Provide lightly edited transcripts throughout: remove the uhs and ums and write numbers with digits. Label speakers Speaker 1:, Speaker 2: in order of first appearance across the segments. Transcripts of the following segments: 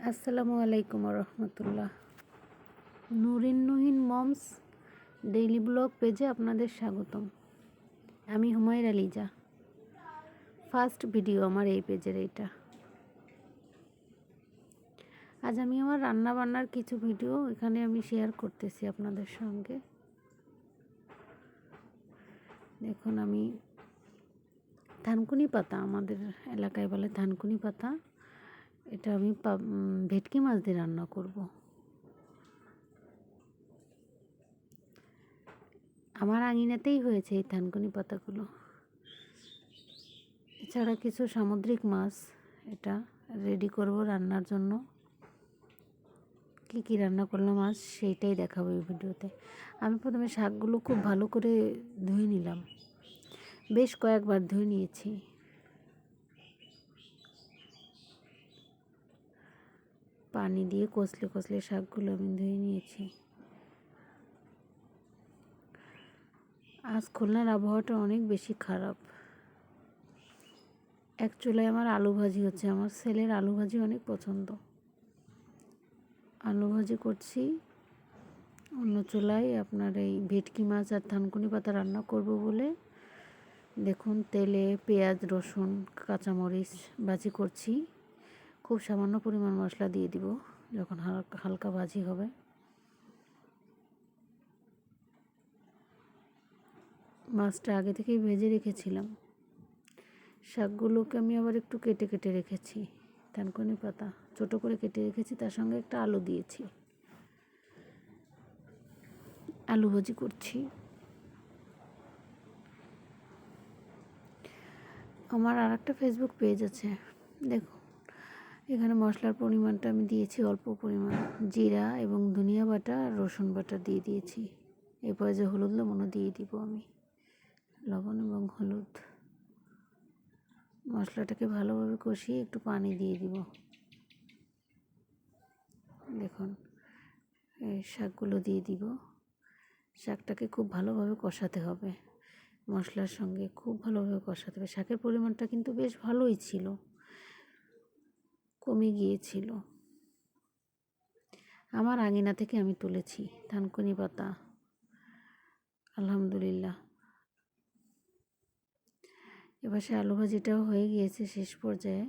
Speaker 1: আসসালামু আলাইকুম রহমতুল্লাহ। Nurin moms daily blog পেজে আপনাদের স্বাগতম। আমি হুমায়রা লিজা। ফার্স্ট ভিডিও আমার এই পেজের এইটা। আজ আমি আমার রান্না বান্নার কিছু ভিডিও এখানে আমি শেয়ার করতেছি আপনাদের সঙ্গে। দেখুন, আমি থানকুনি পাতা, আমাদের এলাকায় বলে থানকুনি পাতা, এটা আমি ভেটকি মাছ দিয়ে রান্না করব। আমার আঙিনাতেই হয়েছে এই থানকুনি পাতাগুলো। এছাড়া কিছু সামুদ্রিক মাছ এটা রেডি করব রান্নার জন্য। কী রান্না করলাম আজ সেইটাই দেখাবো এই ভিডিওতে। আমি প্রথমে শাকগুলো খুব ভালো করে ধুয়ে নিলাম, বেশ কয়েকবার ধুয়ে নিয়েছি। পানি দিয়ে কষলে কষলে শাকগুলো আমি ধুয়ে নিয়েছি। আজ খুলনার আবহাওয়াটা অনেক বেশি খারাপ। এক চুলায় আমার আলু ভাজি হচ্ছে, আমার ছেলের আলু ভাজি অনেক পছন্দ। আলু ভাজি করছি, অন্য চুলায় আপনার এই ভেটকি মাছ আর থানকুনি পাতা রান্না করব বলে দেখুন তেলে পেঁয়াজ, রসুন, কাঁচামরিচ ভাজি করছি। খুব সামান্য পরিমাণ মশলা দিয়ে দিব যখন হালকা ভাজি হবে। মাছটা আগে থেকেই ভেজে রেখেছিলাম। শাকগুলোকে আমি আবার একটু কেটে কেটে রেখেছি, থানকুনি পাতা ছোটো করে কেটে রেখেছি, তার সঙ্গে একটা আলু দিয়েছি। আলু ভাজি করছি। আমার আর একটা ফেসবুক পেজ আছে, দেখুন এখানে মশলার পরিমাণটা আমি দিয়েছি অল্প পরিমাণ, জিরা এবং ধনিয়া বাটা, রসুন বাটা দিয়ে দিয়েছি। এরপরে যে হলুদ লবণও দিয়ে দিব আমি, লবণ এবং হলুদ। মশলাটাকে ভালোভাবে কষিয়ে একটু পানি দিয়ে দিব। দেখুন এই শাকগুলো দিয়ে দিব। শাকটাকে খুব ভালোভাবে কষাতে হবে, মশলার সঙ্গে খুব ভালোভাবে কষাতে হবে। শাকের পরিমাণটা কিন্তু বেশ ভালোই ছিল, কমে গিয়েছিল। আমার আঙিনা থেকে আমি তুলেছি থানকুনি পাতা, আলহামদুলিল্লাহ। এবার সে আলু ভাজিটাও হয়ে গিয়েছে শেষ পর্যায়ে।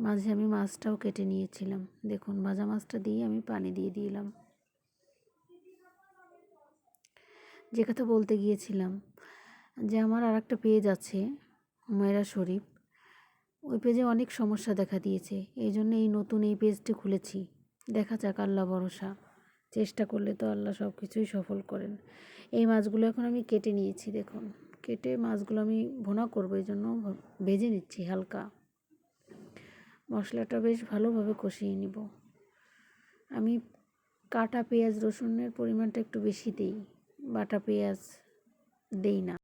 Speaker 1: মাঝে আমি মাছটাও কেটে নিয়েছিলাম, দেখুন ভাজা মাছটা দিয়ে আমি পানি দিয়ে দিলাম। যে কথা বলতে গিয়েছিলাম যে আমার আর একটা পেজ আছে হুমায়রা শরীফ, ওই পেজে অনেক সমস্যা দেখা দিয়েছে, এই জন্য এই নতুন এই পেজটি খুলেছি। দেখা যাক, আল্লাহ ভরসা, চেষ্টা করলে তো আল্লাহ সব কিছুই সফল করেন। এই মাছগুলো এখন আমি কেটে নিয়েছি, দেখুন কেটে মাছগুলো আমি ভুনা করবো, এই জন্য ভেজে নিচ্ছি হালকা। মশলাটা বেশ ভালোভাবে কষিয়ে নিব। আমি কাটা পেঁয়াজ রসুনের পরিমাণটা একটু বেশি দিই, বাটা পেঁয়াজ দেই না।